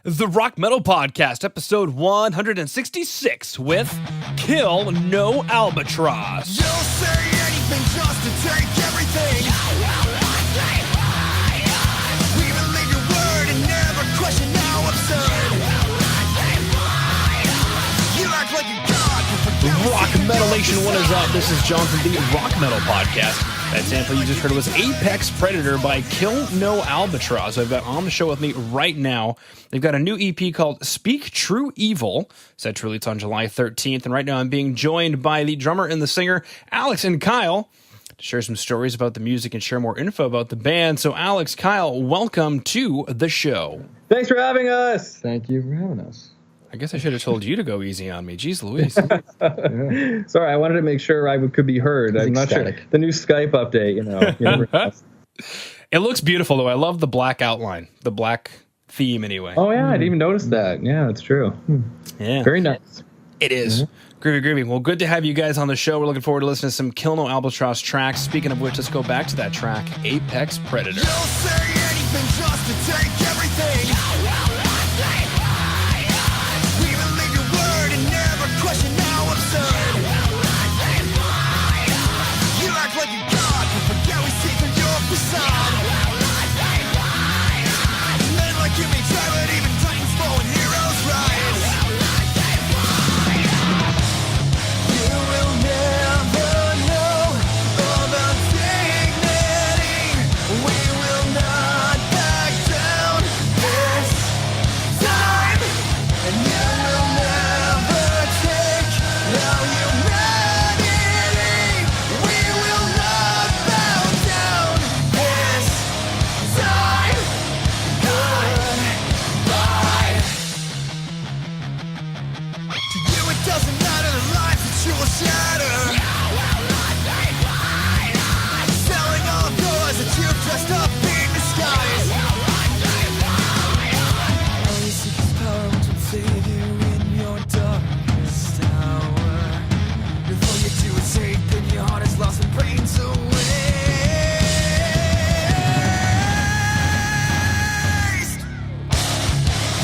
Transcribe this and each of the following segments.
The Rock Metal Podcast, episode 166 with Kill No Albatross. You'll say anything just to take everything. We believe your word and never question how absurd. You act like a god, but forget Rock Metal Nation, what is up? This is John from the Rock Metal Podcast. That sample you just heard was Apex Predator by Kill No Albatross. I've got on the show with me right now. They've got a new EP called Speak True Evil, set to release on July 13th. And right now I'm being joined by the drummer and the singer, Alex and Kyle, to share some stories about the music and share more info about the band. So Alex, Kyle, welcome to the show. Thanks for having us. Thank you for having us. I guess I should have told you to go easy on me. Jeez Louise. Yeah. Sorry, I wanted to make sure I could be heard. I'm not sure. The new Skype update, It looks beautiful, though. I love the black outline, the black theme, anyway. Oh, yeah, I didn't even notice that. Yeah, that's true. Yeah. Very nice. It is. Groovy. Well, good to have you guys on the show. We're looking forward to listening to some Kill No Albatross tracks. Speaking of which, let's go back to that track, Apex Predator. You'll say anything just to take everything. We believe your word and never question how absurd. You act like a god, but forget we see through your facade. Men like you may try, but even titans fall when heroes rise. You will never know about dignity. We will not back down this time, and you will never take our humanity. We will not bow down this time. Goodbye. To you it doesn't matter the lives that you will shatter. Selling all of yours that you've dressed up in disguise. All you seek is power, which will save you in your darkest hour. Before you do is hate, then your heart is lost and brains waste.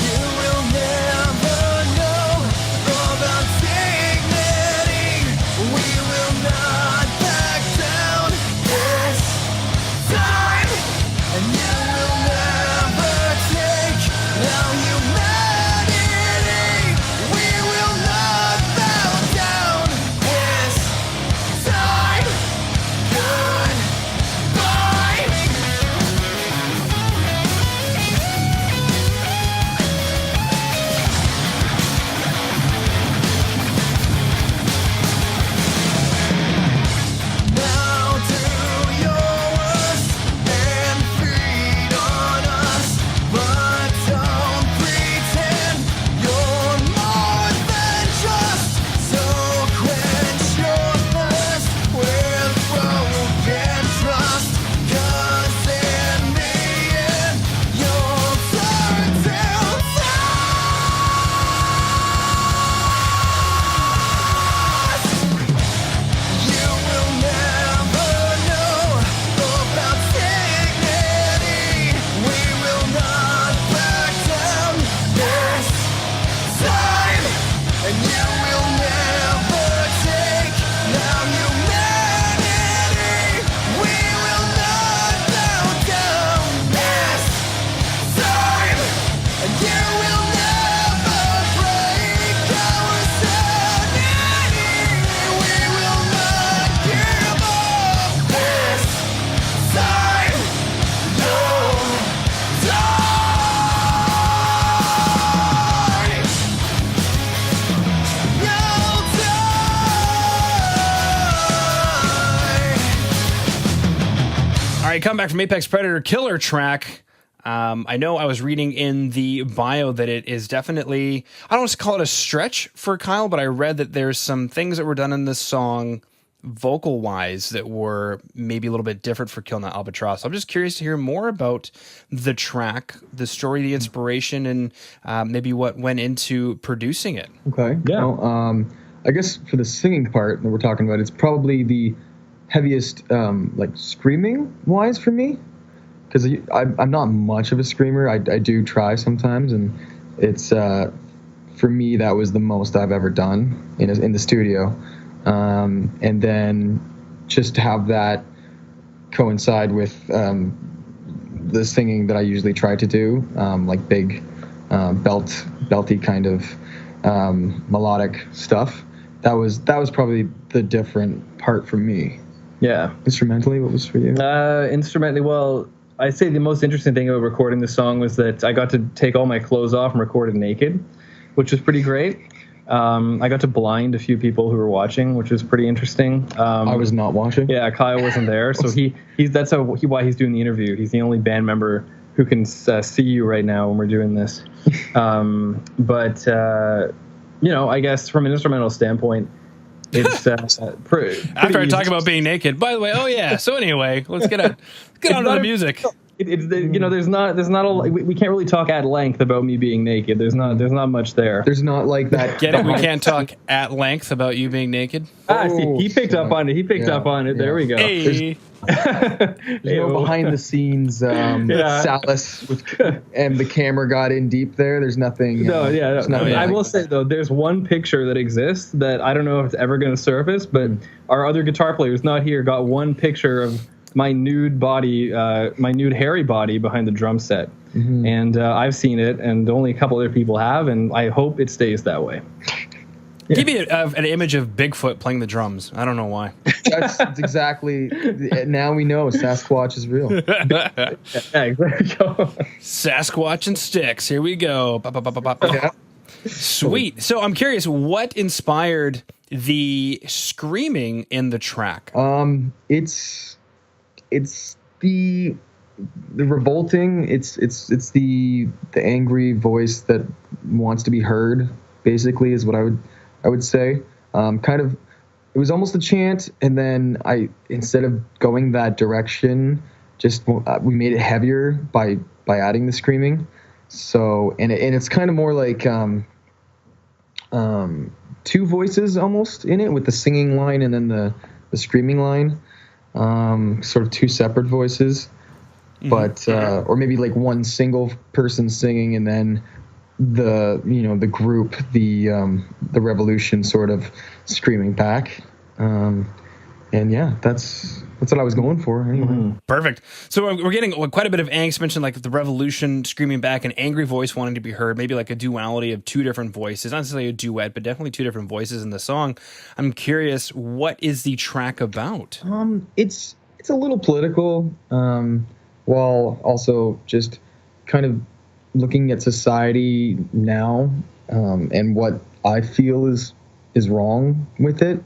You will never know about dignity. We will not back down this time, and you will never take our humanity. We will not bow down this time. Goodbye. Now do your worst and feed on us, but don't pretend you're more than just. So quench your thirst with broken trust, 'cause in the end you'll turn to dust. You will never know about dignity. We will not back down this time, and you will never take our humanity. We will not bow down this time, and you will never break our sanity. We will not give up this time. No die. No die. All right, come back from Apex Predator, killer track. I know I was reading in the bio that it is definitely, I don't want to call it a stretch for Kyle, but I read that there's some things that were done in this song vocal-wise that were maybe a little bit different for Kill No Albatross. I'm just curious to hear more about the track, the story, the inspiration, and maybe what went into producing it. Okay. Yeah. Well, I guess for the singing part that we're talking about, it's probably the heaviest, like screaming wise for me, because I'm not much of a screamer. I do try sometimes, and it's for me that was the most I've ever done in the studio, and then just to have that coincide with the singing that I usually try to do, like big belty kind of melodic stuff. That was probably the different part for me. Yeah. Instrumentally, what was for you? Instrumentally, well, I'd say the most interesting thing about recording the song was that I got to take all my clothes off and record it naked, which was pretty great. I got to blind a few people who were watching, which was pretty interesting. I was not watching. Yeah, Kyle wasn't there, so that's why he's doing the interview. He's the only band member who can see you right now when we're doing this. But I guess from an instrumental standpoint, it's pretty After I talk about being naked, by the way, so anyway, let's get on to the music. There's not we can't really talk at length about me being naked. There's not much there. There's not like that. Get it? We can't talk at length about you being naked. See, he picked up on it. Up on it. There we go. Hey. There's no behind the scenes solace and the camera got in deep there. There's nothing. I will say though, there's one picture that exists that I don't know if it's ever going to surface, but our other guitar player who's not here got one picture of my nude body, my nude hairy body behind the drum set. Mm-hmm. And I've seen it, and only a couple other people have, and I hope it stays that way. Yeah. Give me an image of Bigfoot playing the drums. I don't know why. That's exactly. Now we know Sasquatch is real. Sasquatch and sticks. Here we go. Yeah. Sweet. So I'm curious, what inspired the screaming in the track? It's the revolting. It's the angry voice that wants to be heard. Basically, is what I would say. It was almost a chant, and then instead of going that direction, we made it heavier by adding the screaming. So and it's kind of more like two voices almost in it, with the singing line and then the screaming line, sort of two separate voices, but or maybe like one single person singing and then the group, the revolution sort of screaming back, and yeah, that's what I was going for anyway. Mm-hmm. Perfect. So we're getting quite a bit of angst mentioned, like the revolution screaming back, an angry voice wanting to be heard, maybe like a duality of two different voices, not necessarily a duet, but definitely two different voices in the song. I'm curious, what is the track about? It's a little political, while also just kind of looking at society now, and what I feel is wrong with it.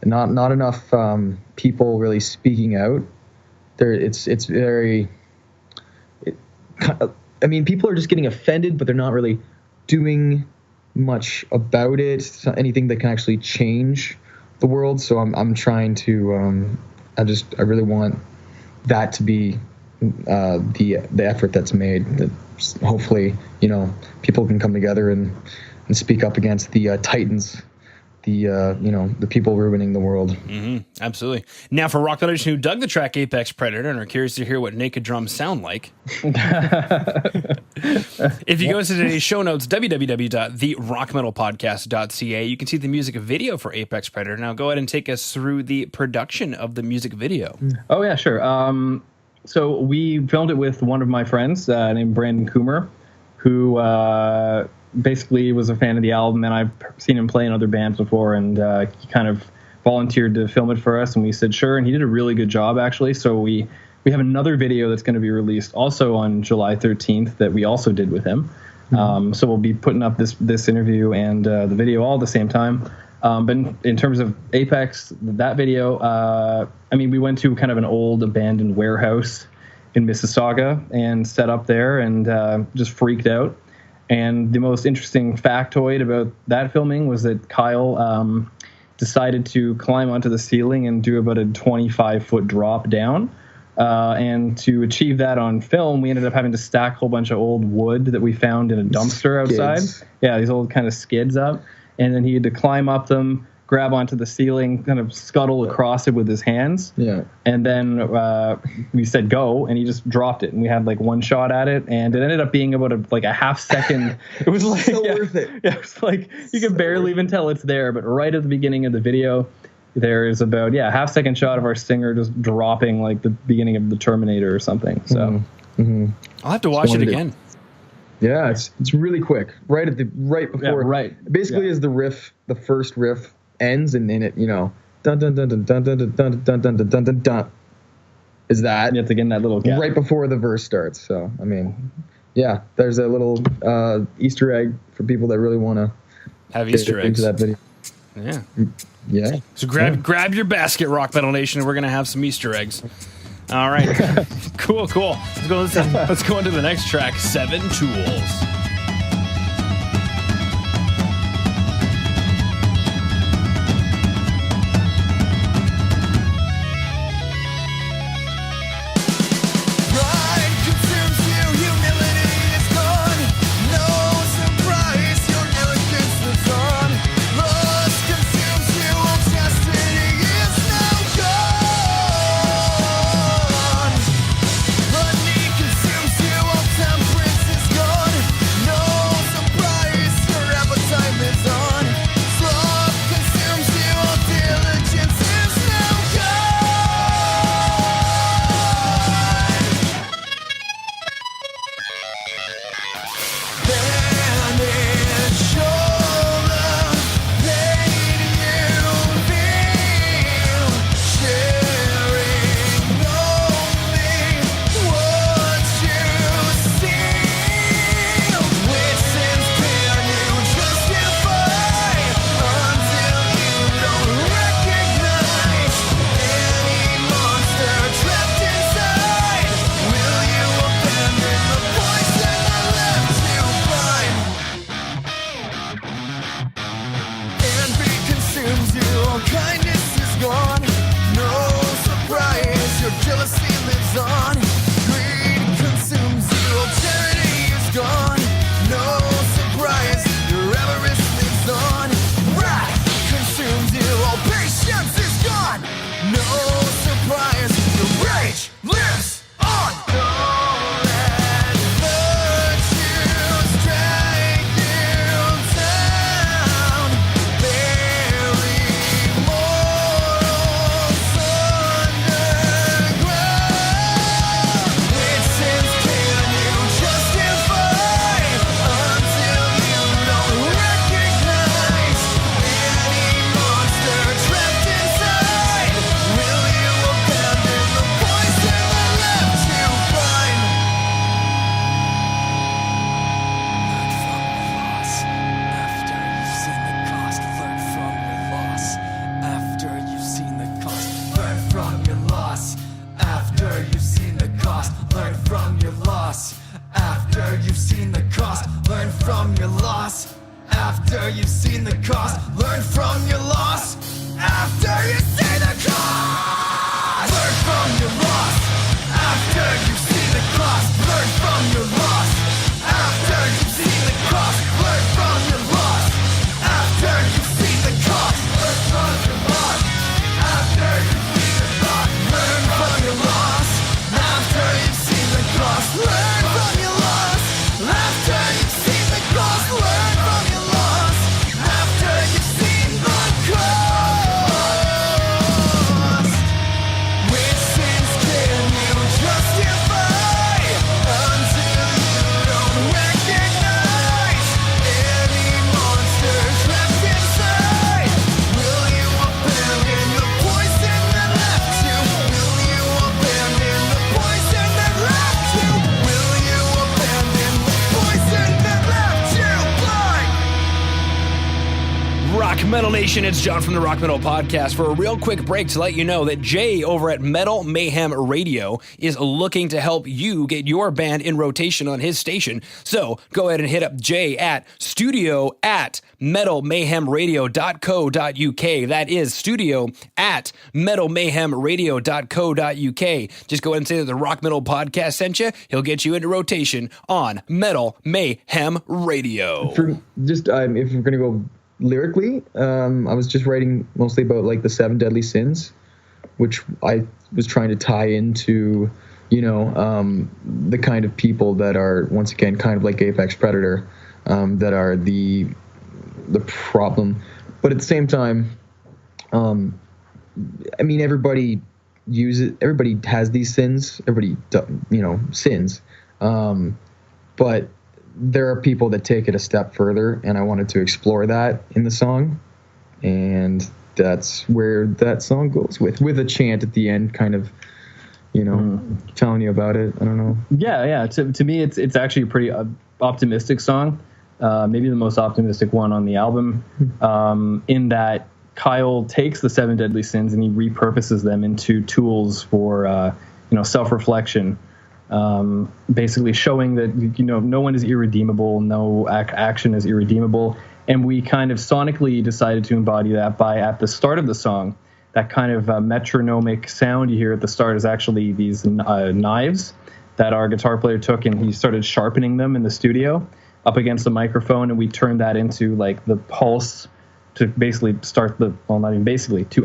Not enough people really speaking out. It's very. People are just getting offended, but they're not really doing much about it. It's not anything that can actually change the world. So I'm trying to. I really want that to be the effort that's made. That hopefully people can come together and speak up against the titans. The people ruining the world. Mm-hmm. Absolutely. Now, for rock legends who dug the track Apex Predator and are curious to hear what naked drums sound like, if you go into today's show notes, www.therockmetalpodcast.ca, you can see the music video for Apex Predator. Now, go ahead and take us through the production of the music video. Oh, yeah, sure. So we filmed it with one of my friends named Brandon Coomer, who basically was a fan of the album, and I've seen him play in other bands before, and he kind of volunteered to film it for us, and we said sure, and he did a really good job, actually. So we have another video that's going to be released also on July 13th that we also did with him. Mm-hmm. So we'll be putting up this interview and the video all at the same time. But in terms of Apex, that video, we went to kind of an old abandoned warehouse in Mississauga and set up there and just freaked out. And the most interesting factoid about that filming was that Kyle decided to climb onto the ceiling and do about a 25-foot drop down. And to achieve that on film, we ended up having to stack a whole bunch of old wood that we found in a dumpster outside. Yeah, these old kind of skids up. And then he had to climb up them, grab onto the ceiling, kind of scuttle across it with his hands. Yeah. And then we said go, and he just dropped it, and we had like one shot at it, and it ended up being about a half second. It was like So worth it. Yeah, it was like you can barely even tell it's there, but right at the beginning of the video, there's about half second shot of our Stinger just dropping like the beginning of the Terminator or something. So I'll have to watch it again. Yeah, it's really quick. Right before. Basically, as the first riff ends, and then it dun dun dun dun dun dun dun dun dun dun dun dun dun. Is that you have to get in that little gap right before the verse starts? So I mean, yeah, there's a little Easter egg for people that really want to have Easter eggs into that video. Yeah. Yeah. So grab your basket, Rock Metal Nation, and we're gonna have some Easter eggs. All right. Cool. Let's go into the next track, Seven Tools. Pride consumes you, humility is gone. No surprise, your elegance lives on. Lust consumes you, all chastity is now gone. Money consumes you, all temperance is gone. No surprise, your appetite lives on. Sloth consumes you, all diligence is now gone. Banish all the pain you feel, sharing only what you see. Which sins can you justify until you don't recognize any monster trapped inside? Will you abandon the poison that left you blind? Envy consumes you, all kindness is gone. No surprise, your jealousy lives on. Greed consumes you, all charity is gone. No surprise, your avarice lives on. Wrath consumes you, all patience is gone. No surprise, your rage lives on. Don't let virtues drag you down. Bury mortals underground. Which sins can you justify until you don't recognize any monster trapped inside? Will you abandon the poison that left you blind? Learn from your loss. After you've seen the cost, learn from your loss. After you've seen the cost, learn from your loss. After you've seen the cost, learn from your loss. After you've seen the cost, learn from your loss. After you've seen the cost, learn from your loss. After you've seen the cost, learn from your loss. After you've seen the cost, learn from your loss. After you've seen the cost, learn from your loss. After you've seen the cost, learn from your loss. After you've seen the cost, learn from your loss. After you've seen the cost. Which sins can you justify until you don't recognize any monster trapped inside? Will you abandon the poison that left you? Will you abandon the poison that left you? Will you abandon the poison that left you blind? Rock Metal Nation, it's John from the Rock Metal Podcast for a real quick break to let you know that Jay over at Metal Mayhem Radio is looking to help you get your band in rotation on his station. So go ahead and hit up Jay at studio@metalmayhemradio.co.uk. That is studio@metalmayhemradio.co.uk. Just go ahead and say that the Rock Metal Podcast sent you. He'll get you into rotation on Metal Mayhem Radio. If we're gonna go lyrically, I was just writing mostly about like the 7 deadly sins, which I was trying to tie into, the kind of people that are, once again, kind of like Apex Predator, that are the problem. But at the same time, everybody everybody has these sins. Everybody, sins. But there are people that take it a step further, and I wanted to explore that in the song. And that's where that song goes with a chant at the end, kind of, telling you about it. I don't know. Yeah. To me, it's actually a pretty optimistic song. Maybe the most optimistic one on the album, in that Kyle takes the 7 deadly sins and he repurposes them into tools for, self-reflection. Basically showing that, no one is irredeemable, no action is irredeemable. And we kind of sonically decided to embody that by, at the start of the song, that kind of metronomic sound you hear at the start is actually these knives that our guitar player took, and he started sharpening them in the studio up against the microphone, and we turned that into like the pulse to basically start to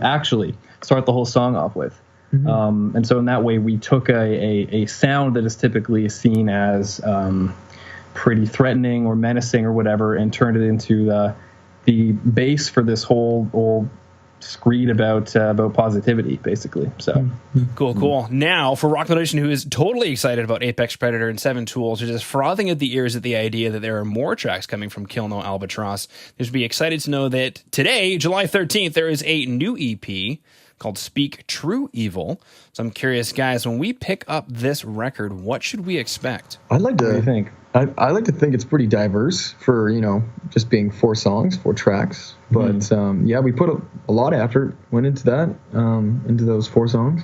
actually start the whole song off with. Mm-hmm. And so in that way, we took a sound that is typically seen as pretty threatening or menacing or whatever, and turned it into the base for this whole screed about positivity, basically. So cool. Now, for Rock Metal Nation, who is totally excited about Apex Predator and 7 Tools, who's just frothing at the ears at the idea that there are more tracks coming from Kill No Albatross, they should be excited to know that today, July 13th, there is a new EP called Speak True Evil. So I'm curious, guys, when we pick up this record, what should we expect? I'd like to What do you think? I like to think it's pretty diverse for, just being 4 tracks. But we put a lot of effort went into that, into those 4 songs.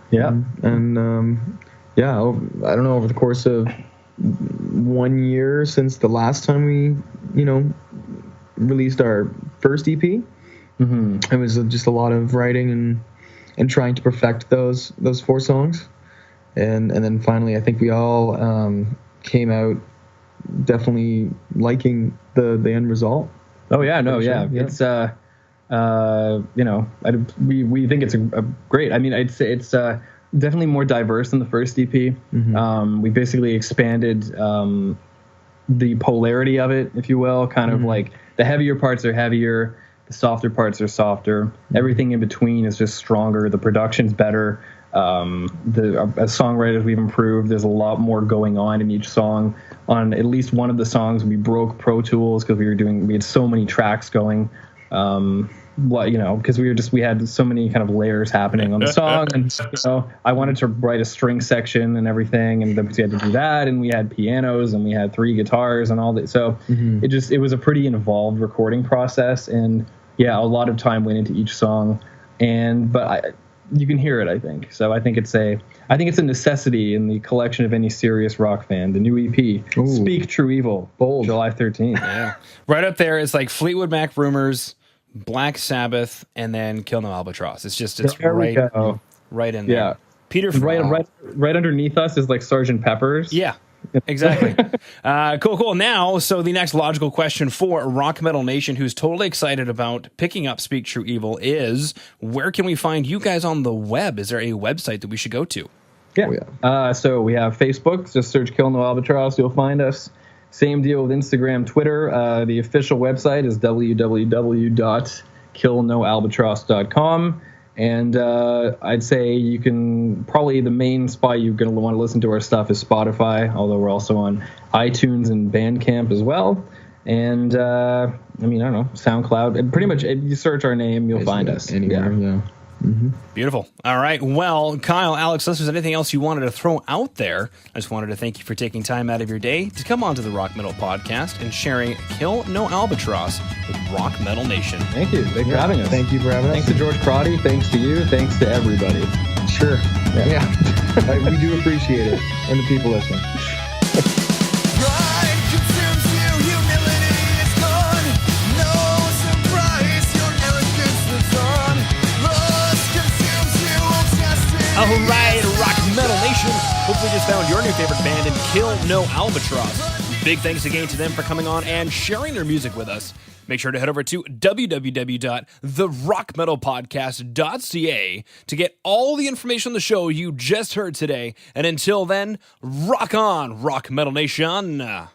Yeah. I don't know, over the course of 1 year since the last time we, released our first EP, it was just a lot of writing and trying to perfect those 4 songs. And then finally, I think we all came out definitely liking the end result. Oh yeah, no, sure. yeah. It's we think it's a great. I mean, I'd say it's definitely more diverse than the first EP. We basically expanded the polarity of it, if you will. Kind of like the heavier parts are heavier, the softer parts are softer. Everything in between is just stronger. The production's better. As songwriters, we've improved. There's a lot more going on in each song. On at least one of the songs, we broke Pro Tools because we had so many tracks going. Because we had so many kind of layers happening on the song, and I wanted to write a string section and everything, and then we had to do that, and we had pianos and we had 3 guitars and all that. So it was a pretty involved recording process, and a lot of time went into each song, but you can hear it, I think. So I think it's a necessity in the collection of any serious rock fan. The new EP, Speak True Evil, bold, July 13th. Yeah, right up there is like Fleetwood Mac, Rumors, Black Sabbath, and then Kill No Albatross. It's right in there. Yeah, Peter, right underneath us is like Sgt. Pepper's. Yeah. Exactly. Cool. Now, so the next logical question for Rock Metal Nation, who's totally excited about picking up Speak True Evil, is where can we find you guys on the web? Is there a website that we should go to? Yeah. So we have Facebook. Just search Kill No Albatross. You'll find us. Same deal with Instagram, Twitter. The official website is www.killnoalbatross.com. And I'd say you can probably the main spot you're going to want to listen to our stuff is Spotify, although we're also on iTunes and Bandcamp as well. And I don't know, SoundCloud. And pretty much if you search our name, you'll find us anywhere. Yeah. Beautiful. All right. Well, Kyle, Alex, unless there's anything else you wanted to throw out there, I just wanted to thank you for taking time out of your day to come onto the Rock Metal Podcast and sharing Kill No Albatross with Rock Metal Nation. Thank you. Thanks for having us. Thank you for having us. Thanks to George Crotty. Thanks to you. Thanks to everybody. Sure. Yeah. We do appreciate it. And the people listening. Pride consumes you, humility is gone. No surprise, your arrogance lives on. Lust consumes you, obsessing. All right, Rock Metal Nation. Hopefully just found your new favorite band in Kill No Albatross. Big thanks again to them for coming on and sharing their music with us. Make sure to head over to www.therockmetalpodcast.ca to get all the information on the show you just heard today. And until then, rock on, Rock Metal Nation.